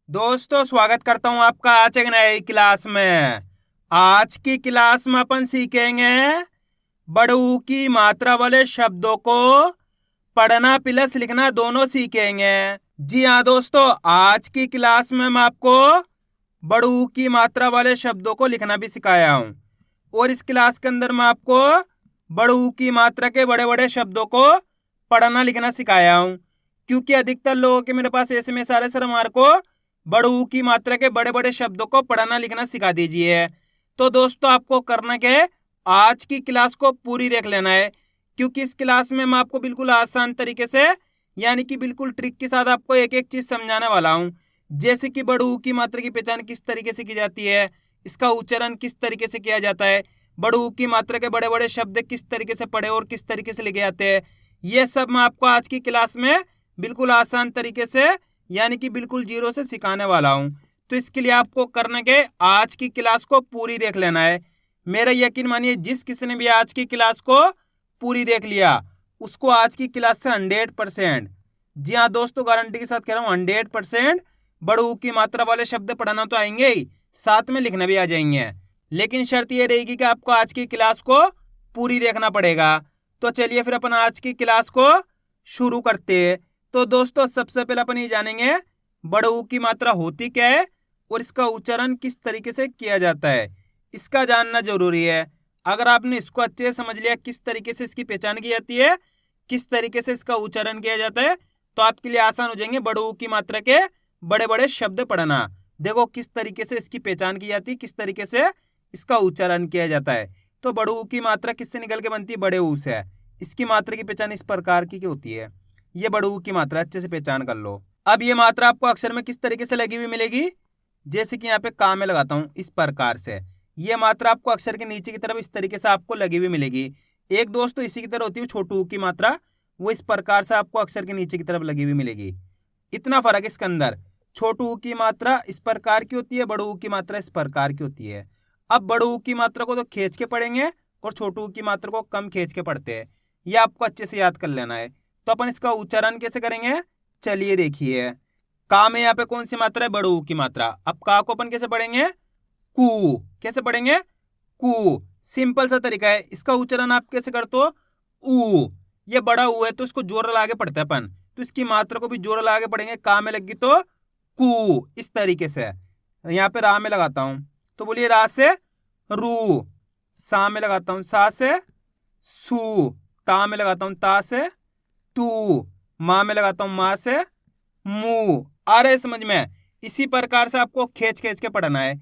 दोस्तों स्वागत करता हूं आपका आज एक नई क्लास में। आज की क्लास में अपन सीखेंगे बड़ू की मात्रा वाले शब्दों को पढ़ना प्लस लिखना दोनों सीखेंगे। जी हाँ दोस्तों, आज की क्लास में मैं आपको बड़ू की मात्रा वाले शब्दों को लिखना भी सिखाया हूं और इस क्लास के अंदर मैं आपको बड़ू की मात्रा के बड़े बड़े शब्दों को पढ़ना लिखना सिखाया हूं, क्योंकि अधिकतर लोगों के मेरे पास ऐसे में सारे सर हमारे को बड़ू की मात्रा के बड़े बड़े शब्दों को पढ़ना लिखना सिखा दीजिए। तो दोस्तों आपको करना क्या है, आज की क्लास को पूरी देख लेना है, क्योंकि इस क्लास में मैं आपको बिल्कुल आसान तरीके से यानी कि बिल्कुल ट्रिक के साथ आपको एक एक चीज समझाने वाला हूं। जैसे कि बड़ू की मात्रा की पहचान किस तरीके से की जाती है, इसका उच्चारण किस तरीके से किया जाता है, बड़ू की मात्रा के बड़े बड़े शब्द किस तरीके से पढ़े और किस तरीके से लिखे जाते हैं, ये सब मैं आपको आज की क्लास में बिल्कुल आसान तरीके से यानी कि बिल्कुल जीरो से सिखाने वाला हूं। तो इसके लिए आपको करना के आज की क्लास को पूरी देख लेना है। मेरा यकीन मानिए, जिस किसी ने भी आज की क्लास को पूरी देख लिया उसको आज की क्लास से 100%, जी हाँ दोस्तों, गारंटी के साथ कह रहा हूँ 100% बड़ू की मात्रा वाले शब्द पढ़ना तो आएंगे ही, साथ में लिखना भी आ जाएंगे। लेकिन शर्त यह रहेगी कि आपको आज की क्लास को पूरी देखना पड़ेगा। तो चलिए फिर अपन आज की क्लास को शुरू करते हैं। तो दोस्तों सबसे पहले अपन ये जानेंगे बड़ू की मात्रा होती क्या है और इसका उच्चारण किस तरीके से किया जाता है, इसका जानना जरूरी है। अगर आपने इसको अच्छे से समझ लिया किस तरीके से इसकी पहचान की जाती है, किस तरीके से इसका उच्चारण किया जाता है, तो आपके लिए आसान हो जाएंगे बड़ू की मात्रा के बड़े बड़े शब्द पढ़ना। देखो किस तरीके से इसकी पहचान की जाती है, किस तरीके से इसका उच्चारण किया जाता है। तो बड़ू की मात्रा किससे निकल के बनती है, बड़े ऊ से। इसकी मात्रा की पहचान इस प्रकार की होती है, ये बड़ू की मात्रा अच्छे से पहचान कर लो। अब ये मात्रा आपको अक्षर में किस तरीके से लगी हुई मिलेगी, जैसे कि यहाँ पे का में लगाता हूँ इस प्रकार से। ये मात्रा आपको अक्षर के नीचे की तरफ इस तरीके से आपको लगी हुई मिलेगी। एक दोस्तों इसी की तरह होती है छोटू की मात्रा, वो इस प्रकार से आपको अक्षर के नीचे की तरफ लगी हुई मिलेगी। इतना फर्क इसके अंदर, छोटू की मात्रा इस प्रकार की होती है, बड़ू की मात्रा इस प्रकार की होती है। अब बड़ू की मात्रा को तो खींच के पढ़ेंगे और छोटू की मात्रा को कम खींच के पढ़ते हैं, ये आपको अच्छे से याद कर लेना है। तो अपन इसका उच्चारण कैसे करेंगे, चलिए देखिए। का में यहाँ पे कौन सी मात्रा है, बड़ू की मात्रा। अब का को अपन कैसे पढ़ेंगे, कू। कैसे पढ़ेंगे, कू। सिंपल सा तरीका है, इसका उच्चारण आप कैसे करते हो, ऊ। ये बड़ा ऊ है तो इसको जोर लगा के पढ़ते हैं अपन, तो इसकी मात्रा को भी जोर लगा के पढ़ेंगे। का में लगी तो कू, इस तरीके से। यहाँ पे रा में लगाता हूं तो बोलिए रा से रू, सा में लगाता हूं सा से सू, ता में लगाता हूं ता से तू, माँ में लगाता हूं माँ से मू। आ रहे समझ में। इसी प्रकार से आपको खींच खींच के पढ़ना है।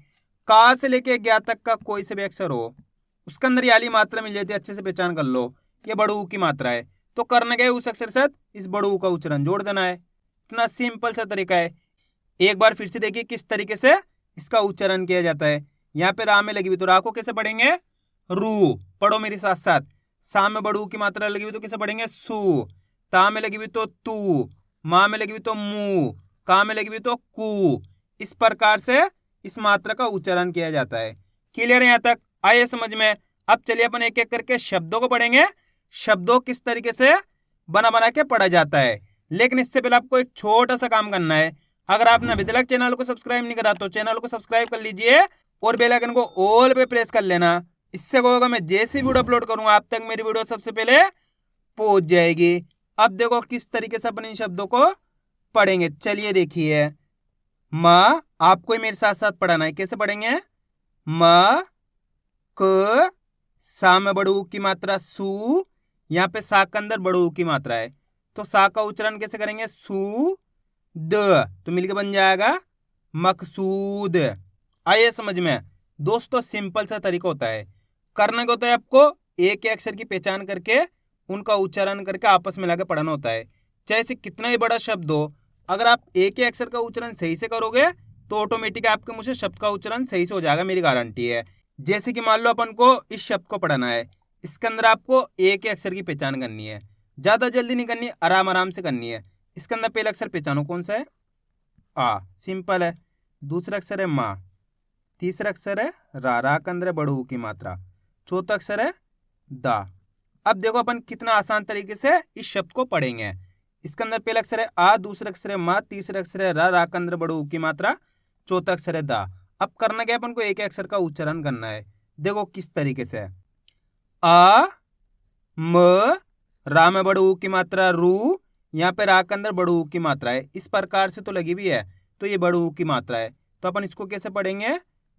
का से लेके ज्ञा तक का कोई से भी अक्षर हो उसके अंदर ये वाली मात्रा मिल जाती है, अच्छे से पहचान कर लो, ये बड़ू की मात्रा है। तो करना क्या है, उस अक्षर से इस बड़ू का उच्चारण जोड़ देना है। इतना सिंपल सा तरीका है। एक बार फिर से देखिए किस तरीके से इसका उच्चारण किया जाता है। यहाँ पे रा में लगी हुई तो रा को कैसे पढ़ेंगे, रू। पढ़ो मेरे साथ साथ। सा में बड़ू की मात्रा लगी हुई तो कैसे पढ़ेंगे, सू। ता में लगी हुई तो तू, माँ में लगी हुई तो मू, का में लगी हुई तो कू। इस प्रकार से इस मात्रा का उच्चारण किया जाता है। क्लियर है यहाँ तक, आइए समझ में। अब चलिए अपन एक एक करके शब्दों को पढ़ेंगे, शब्दों किस तरीके से बना बना के पढ़ा जाता है। लेकिन इससे पहले आपको एक छोटा सा काम करना है। अगर आपने अभी तक चैनल को सब्सक्राइब नहीं करा तो चैनल को सब्सक्राइब कर लीजिए और बेल आइकन को ऑल पे प्रेस कर लेना। इससे क्या होगा, मैं जैसी वीडियो अपलोड करूंगा आप तक मेरी वीडियो सबसे पहले पहुंच जाएगी। अब देखो किस तरीके से अपन इन शब्दों को पढ़ेंगे, चलिए देखिए। म, आपको ही मेरे साथ साथ पढ़ना है। कैसे पढ़ेंगे, म, क, सा में बड़ू की मात्रा सू। यहाँ पे सा के अंदर बड़ू की मात्रा है तो सा का उच्चारण कैसे करेंगे, सू द, तो मिलके बन जाएगा मकसूद। आइए समझ में। दोस्तों सिंपल सा तरीका होता है, करना क्या होता है, आपको एक एक अक्षर की पहचान करके उनका उच्चारण करके आपस में लाकर पढ़ना होता है। चाहे से कितना ही बड़ा शब्द हो, अगर आप एक ही अक्षर का उच्चारण सही से करोगे तो ऑटोमेटिक आपके मुंह से शब्द का उच्चारण सही से हो जाएगा, मेरी गारंटी है। जैसे कि मान लो अपन को इस शब्द को पढ़ना है, इसके अंदर आपको एक ही अक्षर की पहचान करनी है, ज्यादा जल्दी नहीं करनी, आराम आराम से करनी है। इसके अंदर पहला अक्षर पहचानो कौन सा है, आ, सिंपल है। दूसरा अक्षर है माँ, तीसरा अक्षर है रा, रा के अंदर है बड़ू की मात्रा, चौथा अक्षर है दा। अब देखो अपन कितना आसान तरीके से इस शब्द को पढ़ेंगे। इसके अंदर पहला अक्षर है आ, दूसरा अक्षर है मा, तीसरा अक्षर है रा के अंदर बड़ू की मात्रा, चौथा अक्षर है दा। अब करना क्या, अपन को एक अक्षर का उच्चारण करना है। देखो किस तरीके से, आ म, रा में बड़ू की मात्रा रू, यहाँ पे रा के अंदर बड़ू की मात्रा है, इस प्रकार से तो लगी हुई है, तो ये बड़ू की मात्रा है, तो अपन इसको कैसे पढ़ेंगे,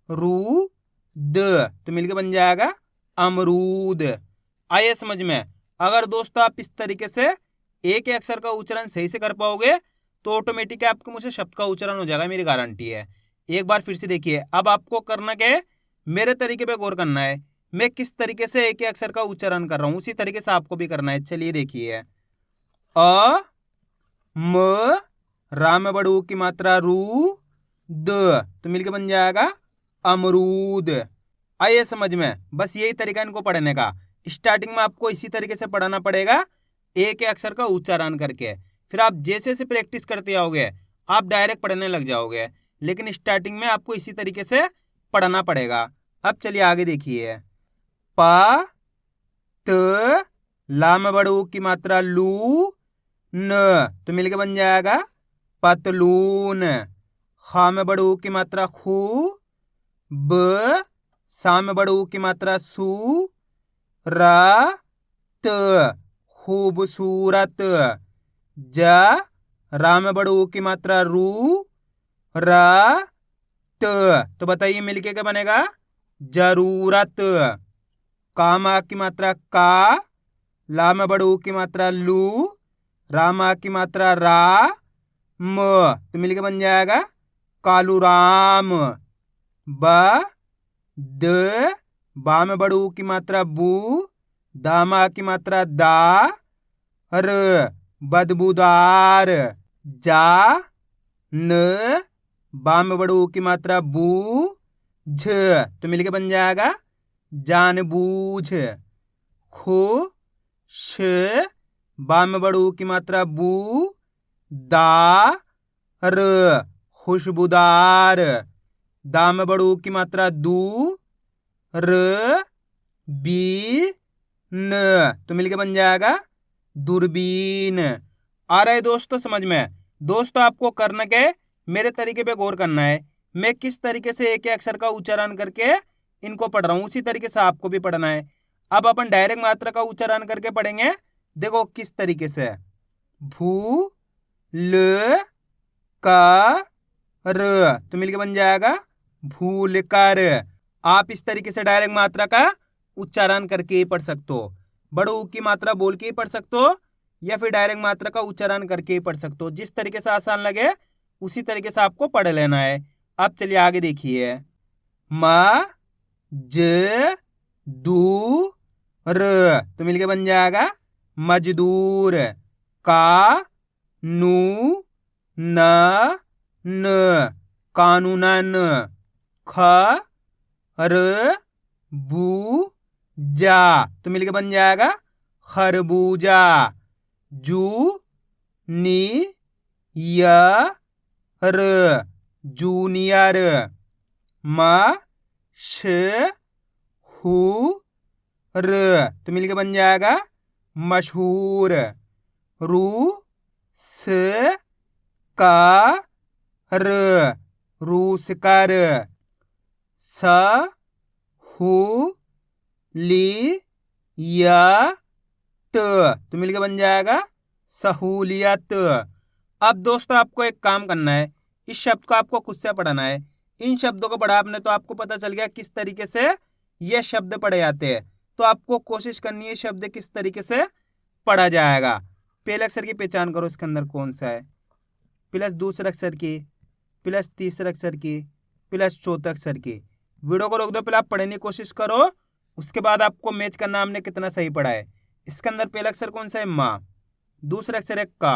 रू द, तो मिलके बन जाएगा अमरूद। आइए समझ में। अगर दोस्तों आप इस तरीके से एक अक्षर का उच्चारण सही से कर पाओगे तो ऑटोमेटिक आपके मुझसे शब्द का उच्चारण हो जाएगा, मेरी गारंटी है। एक बार फिर से देखिए, अब आपको करना क्या है, मेरे तरीके पे गौर करना है। मैं किस तरीके से एक अक्षर का उच्चारण कर रहा हूं उसी तरीके से आपको भी करना है। चलिए देखिए, अ म, रा में बड़ू की मात्रा रू, द, तो मिलके बन जाएगा अमरूद। आइए समझ में, बस यही तरीका इनको पढ़ने का। स्टार्टिंग में आपको इसी तरीके से पढ़ाना पड़ेगा, एक अक्षर का उच्चारण करके। फिर आप जैसे जैसे प्रैक्टिस करते आओगे आप डायरेक्ट पढ़ने लग जाओगे, लेकिन स्टार्टिंग में आपको इसी तरीके से पढ़ना पड़ेगा। अब चलिए आगे देखिए, पा त, ला में बड़ू की मात्रा लू, न, तो मिलके बन जाएगा पतलून। खा में बड़ू की मात्रा खू, ब, सा में बड़ू की मात्रा सू, रा त, खूबसूरत। जा, रा में बड़ू की मात्रा रू, रा त, तो बताइए मिलके क्या बनेगा, जरूरत। कामा की मात्रा का, ला में बड़ू की मात्रा लू, रामा की मात्रा रा, म, तो मिलके बन जाएगा कालू राम। बा द, बा में बड़ू की मात्रा बू, दामा की मात्रा दा, र, बदबूदार। जा न, बा में बड़ू की मात्रा बू, झ, तो मिलके बन जाएगा जानबूझ। खो श, बा में बड़ू की मात्रा बू, दा, र, खुशबूदार। दा में बड़ू की मात्रा दू, र, बी, न, तो मिलके बन जाएगा दूरबीन। आ रहा है दोस्तों समझ में। दोस्तों आपको करना क्या है, मेरे तरीके पे गौर करना है। मैं किस तरीके से एक अक्षर का उच्चारण करके इनको पढ़ रहा हूँ उसी तरीके से आपको भी पढ़ना है। अब अपन डायरेक्ट मात्रा का उच्चारण करके पढ़ेंगे। देखो किस तरीके से, भू ल का र, तो मिलके बन जाएगा भूल कर। आप इस तरीके से डायरेक्ट मात्रा का उच्चारण करके ही पढ़ सकते हो, बड़ू की मात्रा बोल के ही पढ़ सकते हो या फिर डायरेक्ट मात्रा का उच्चारण करके ही पढ़ सकते हो। जिस तरीके से आसान लगे उसी तरीके से आपको पढ़ लेना है। अब चलिए आगे देखिए, मा ज दू र, तो मिलके बन जाएगा मजदूर। का नू न, कानूनन। ख र, बू जा, तो मिलके बन जाएगा खरबूजा। जू नी य र, जूनियर। म श हू र, तो मिलके बन जाएगा मशहूर। रू स का र, रूसकर। स हू ली य त, तो मिलके बन जाएगा सहूलियत। अब दोस्तों आपको एक काम करना है, इस शब्द को आपको खुद से पढ़ना है। इन शब्दों को पढ़ा आपने तो आपको पता चल गया किस तरीके से ये शब्द पढ़े जाते हैं। तो आपको कोशिश करनी है शब्द किस तरीके से पढ़ा जाएगा। पहले अक्षर की पहचान करो, इसके अंदर कौन सा है, प्लस दूसरे अक्षर की, प्लस तीसरे अक्षर की, प्लस चौथे अक्षर की। वीडियो को रोक दो, पहले आप पढ़ने की कोशिश करो, उसके बाद आपको मैच करना हमने कितना सही पढ़ा है। इसके अंदर पहला अक्षर कौन सा है, माँ, दूसरा अक्षर है का,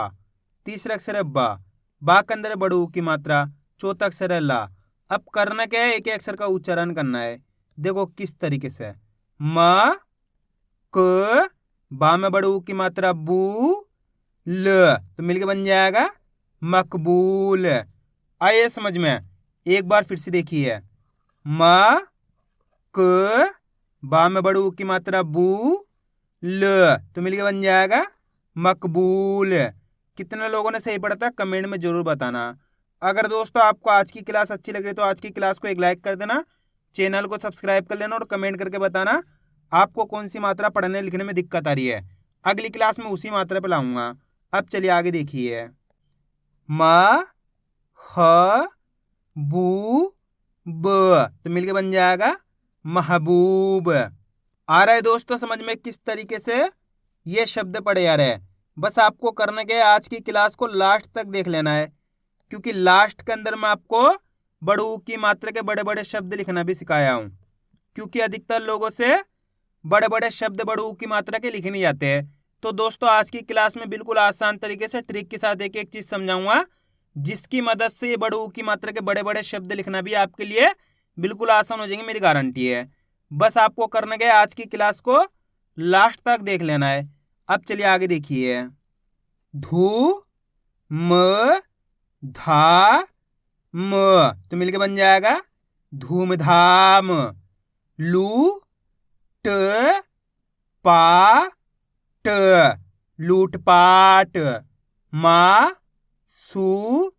तीसरा अक्षर है बा के अंदर है बड़ू की मात्रा, चौथा अक्षर है ला। अब करना क्या है, एक एक अक्षर का उच्चारण करना है। देखो किस तरीके से, म, क, बा में बड़ू की मात्रा बू, ल, तो मिलके बन जाएगा मकबूल। आइए समझ में, एक बार फिर से देखिए, म, क, बा में बड़ू की मात्रा बू, ल, तो मिलके बन जाएगा मकबूल। कितने लोगों ने सही पढ़ा था कमेंट में जरूर बताना। अगर दोस्तों आपको आज की क्लास अच्छी लग रही तो आज की क्लास को एक लाइक कर देना, चैनल को सब्सक्राइब कर लेना और कमेंट करके बताना आपको कौन सी मात्रा पढ़ने लिखने में दिक्कत आ रही है। अगली क्लास में उसी मात्रा पर लाऊंगा। अब चलिए आगे देखिए। म ह बू ब तो मिलके बन जाएगा महबूब। आ रहा है दोस्तों समझ में किस तरीके से ये शब्द पढ़े आ रहे हैं। बस आपको करने के आज की क्लास को लास्ट तक देख लेना है, क्योंकि लास्ट के अंदर मैं आपको बड़ू की मात्रा के बड़े बड़े शब्द लिखना भी सिखाया हूँ, क्योंकि अधिकतर लोगों से बड़े बड़े शब्द बड़ू की मात्रा के लिखे नहीं जाते हैं। तो दोस्तों आज की क्लास में बिल्कुल आसान तरीके से ट्रिक के साथ एक एक चीज समझाऊंगा, जिसकी मदद से ये बड़ू की मात्रा के बड़े बड़े शब्द लिखना भी आपके लिए बिल्कुल आसान हो जाएंगे, मेरी गारंटी है। बस आपको करने के आज की क्लास को लास्ट तक देख लेना है। अब चलिए आगे देखिए। धू म धा म तो मिलके बन जाएगा धूमधाम। लू ट पा ट लूटपाट। मा सू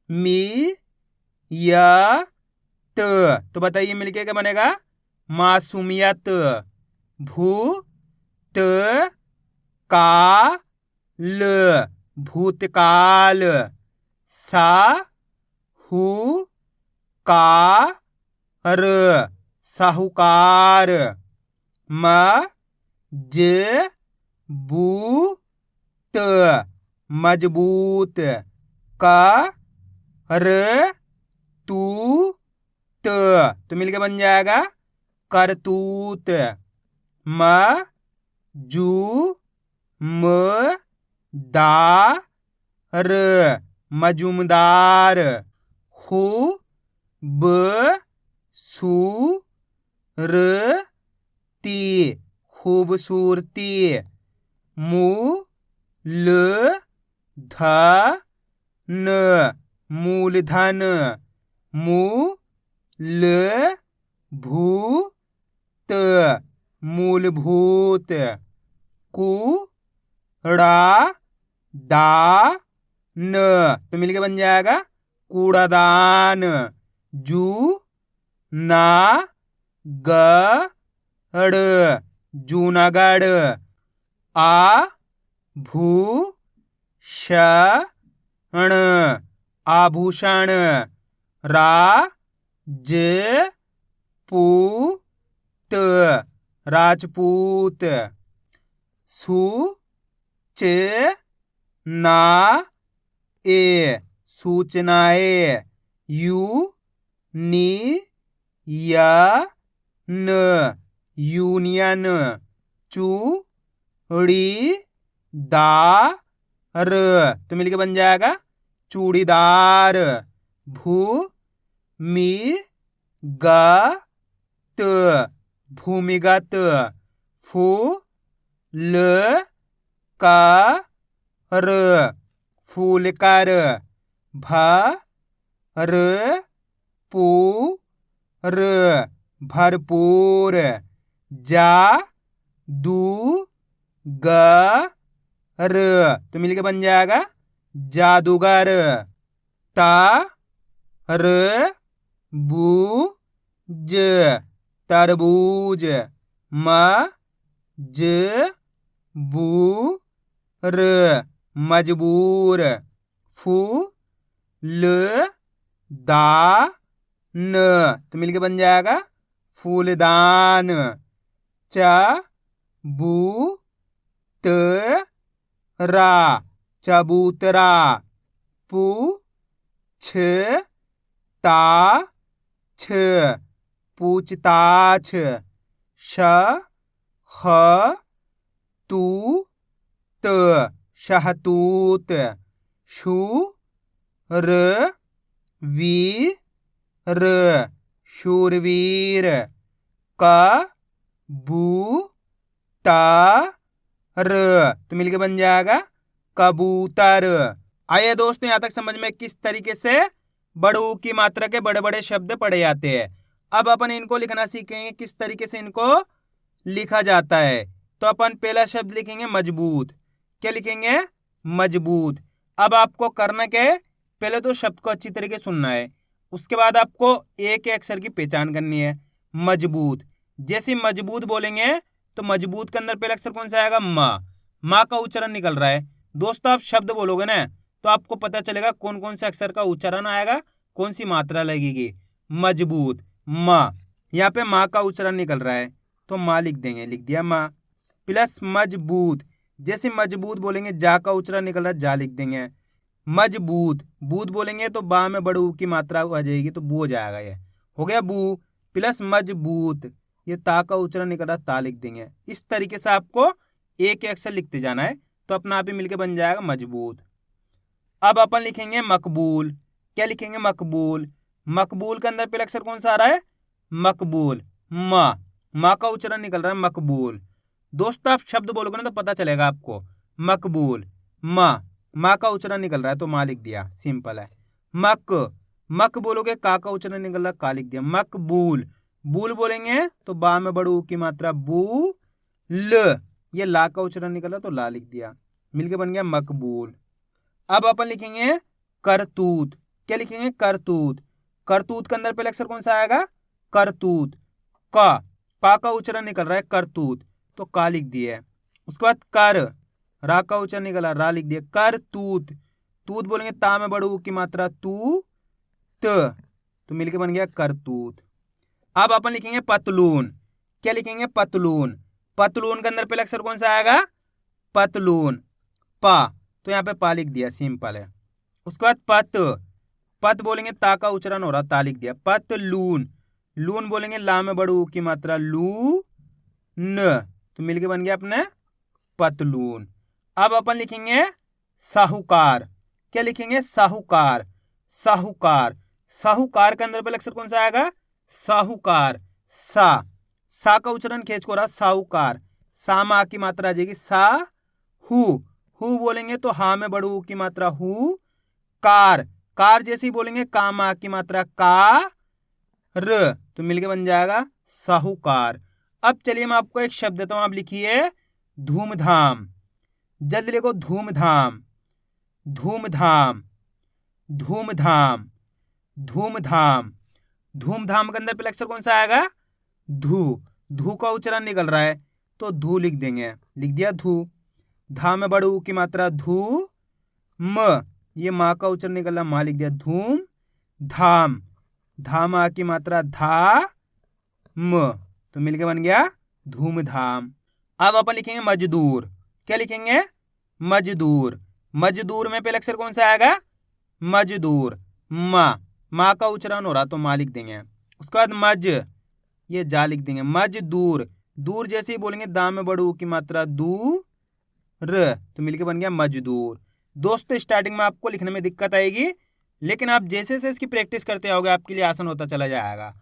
मी या त तो बताइए मिलके क्या बनेगा मासूमियत। भू त का ल भूतकाल। सा हु का र साहूकार। म ज बू त मजबूत। का र तू त तो मिलके बन जाएगा करतूत। म जू म दा र मजूमदार। हु ब सू र ती खूबसूरती। मू ल ध न मूलधन। मू ल भू त मूलभूत। कू ड़ा दा न तो मिलके बन जाएगा कूड़ादान। जू ना ग ड़ जूनागढ़। आ भू ष ण आभूषण। रा ज पू त राजपूत। सू च ना ए सूचनाएं। यू नी या न यूनियन। चू ड़ी दा र तो मिलके बन जाएगा चूड़ीदार। भू मी ग त भूमिगत। फू ल का र फूलकर। भ र पू र भरपूर। जा दू ग र तो मिलके बन जाएगा जादूगर। ता र बू ज तरबूज। म ज बू र मजबूर। फू ल दा न तो मिलके बन जाएगा फूलदान। च बू त रा चबूतरा। पू छ ता छ पूछताछ। श ह तू त शहतूत। शू र वी र शूरवीर। क बू ता र तो मिलके बन जाएगा कबूतर। आइए दोस्तों यहाँ तक समझ में किस तरीके से बड़ू की मात्रा के बड़े बड़े शब्द पढ़े जाते हैं। अब अपन इनको लिखना सीखेंगे किस तरीके से इनको लिखा जाता है। तो अपन पहला शब्द लिखेंगे मजबूत। क्या लिखेंगे मजबूत। अब आपको करना क्या है, पहले तो शब्द को अच्छी तरीके सुनना है, उसके बाद आपको एक अक्षर की पहचान करनी है। मजबूत, जैसे मजबूत बोलेंगे तो मजबूत के अंदर पहला अक्षर कौन सा आएगा, माँ का उच्चारण निकल रहा है। दोस्तों आप शब्द बोलोगे ना तो आपको पता चलेगा कौन कौन से अक्षर का उच्चारण आएगा, कौन सी मात्रा लगेगी। मजबूत माँ, यहाँ पे माँ का उच्चारण निकल रहा है तो माँ लिख देंगे, लिख दिया माँ। प्लस मजबूत, जैसे मजबूत बोलेंगे जा का उच्चारण निकल रहा है, जा लिख देंगे। मजबूत, बूत बोलेंगे तो बा में बड़ू की मात्रा आ जाएगी तो बू हो जाएगा, ये हो गया बू। प्लस मजबूत, ये ता का उच्चारण निकल रहा है, ता लिख देंगे। इस तरीके से आपको एक अक्षर लिखते जाना है तो अपना आप ही मिलके बन जाएगा मजबूत। अब अपन लिखेंगे मकबूल। क्या लिखेंगे, मकबूल। मकबूल के अंदर पहला अक्षर कौन सा आ रहा है, मकबूल, माँ का उच्चारण निकल रहा है मकबूल। दोस्तों आप शब्द बोलोगे ना तो पता चलेगा आपको। मकबूल माँ का उच्चारण निकल रहा है तो माँ लिख दिया, सिंपल है। मक बोलोगे का उच्चारण निकल रहा है, का लिख दिया। मकबूल, बूल बोलेंगे तो बा में बड़ू की मात्रा बू, ल, ये ला का उच्चारण निकल रहा तो ला लिख दिया, मिलके बन गया मकबूल। अब अपन लिखेंगे करतूत। क्या लिखेंगे, करतूत। करतूत के अंदर पहले अक्षर कौन सा आएगा, करतूत, का उच्चारण निकल रहा है करतूत तो का लिख दिया। उसके बाद कर, रा का उच्चारण निकला, रा लिख दिया। करतूत, तूत बोलेंगे ता में बड़ू की मात्रा तू, तो मिलके बन गया करतूत। अब अपन लिखेंगे पतलून। क्या लिखेंगे, पतलून। पतलून के अंदर पहला अक्षर कौन सा आएगा, पतलून, पा, तो यहाँ पे पा लिख दिया, सिंपल है। उसके बाद पत बोलेंगे ता का उच्चारण हो रहा, ता लिख दिया। पतलून, लून बोलेंगे ला में बड़ू की मात्रा लू, न, तो मिलके बन गया अपने पतलून। अब अपन लिखेंगे साहूकार। क्या लिखेंगे, साहूकार। साहूकार, साहूकार के अंदर पहले अक्षर कौन सा आएगा, साहूकार, सा का उच्चारण खींच को रहा, साहूकार, सा में आ की मात्रा आ जाएगी, सा हु बोलेंगे तो हा में बड़ू की मात्रा हु, कार जैसे ही बोलेंगे का में आ की मात्रा का, र, तो मिलके बन जाएगा साहूकार। अब चलिए मैं आपको एक शब्द देता हूं, आप लिखिए धूमधाम। जल्दी लिखो, धूमधाम, धूमधाम, धूमधाम, धूमधाम। धूमधाम के अंदर पहले अक्षर कौन सा आएगा, धू का उच्चारण निकल रहा है तो धू लिख देंगे, लिख दिया धू। धा में बड़ू की मात्रा धू, म, ये माँ का उच्चारण निकल रहा, माँ लिख दिया। धूम धाम, धाम आ की मात्रा धा, म, तो मिलके बन गया धूमधाम। अब अपन लिखेंगे मजदूर। क्या लिखेंगे, मजदूर। मजदूर में पहले अक्षर कौन सा आएगा, मजदूर, माँ का उच्चारण हो रहा तो माँ लिख देंगे। उसके बाद ये जा लिख देंगे। मजदूर, दूर जैसे ही बोलेंगे दा में बड़ू की मात्रा दू, र, तो मिलके बन गया मजदूर। दोस्तों स्टार्टिंग में आपको लिखने में दिक्कत आएगी, लेकिन आप जैसे जैसे इसकी प्रैक्टिस करते आओगे आपके लिए आसान होता चला जाएगा।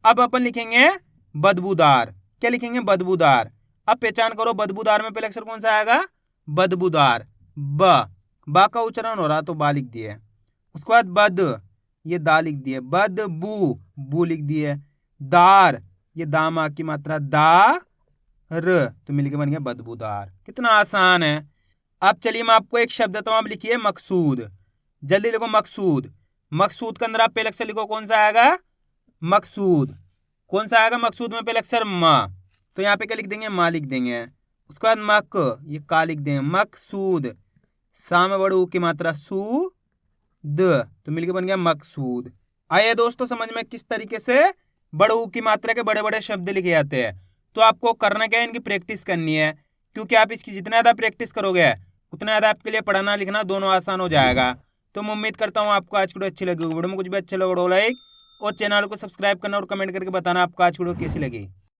अब अपन लिखेंगे बदबूदार। क्या लिखेंगे, बदबूदार। अब पहचान करो, बदबूदार में पहले अक्षर कौन सा आएगा, बदबूदार, बा का उच्चारण हो रहा तो बा लिख दिए। उसके बाद बद, ये दा लिख दिए। बू लिख दिए। दार, ये दा मा की मात्रा दा, र, तो मिलके बन गया बदबूदार। कितना आसान है। अब चलिए मैं आपको एक शब्द देता हूं, आप लिखिए मकसूद। जल्दी लिखो मकसूद। मकसूद के अंदर आप पहले अक्षर लिखो, कौन सा आएगा, मकसूद। कौन सा आएगा, मकसूद में पहले अक्षर माँ, तो यहाँ पे क्या लिख देंगे, माँ लिख देंगे। उसके बाद मक, ये का लिख देंगे। मकसूद, सा में बड़ू की मात्रा सू, द, तो मिलके बन गया मकसूद। आइए दोस्तों समझ में किस तरीके से बड़ू की मात्रा के बड़े बड़े शब्द लिखे जाते हैं। तो आपको करना क्या है, इनकी प्रैक्टिस करनी है, क्योंकि आप इसकी जितना ज़्यादा प्रैक्टिस करोगे उतना ज़्यादा आपके लिए पढ़ना लिखना दोनों आसान हो जाएगा। तो मैं उम्मीद करता हूँ आपको आज की वीडियो अच्छी लगी। वीडियो में कुछ भी अच्छा लगा लाइक और चैनल को सब्सक्राइब करना और कमेंट करके बताना आपको आज की वीडियो कैसी लगी।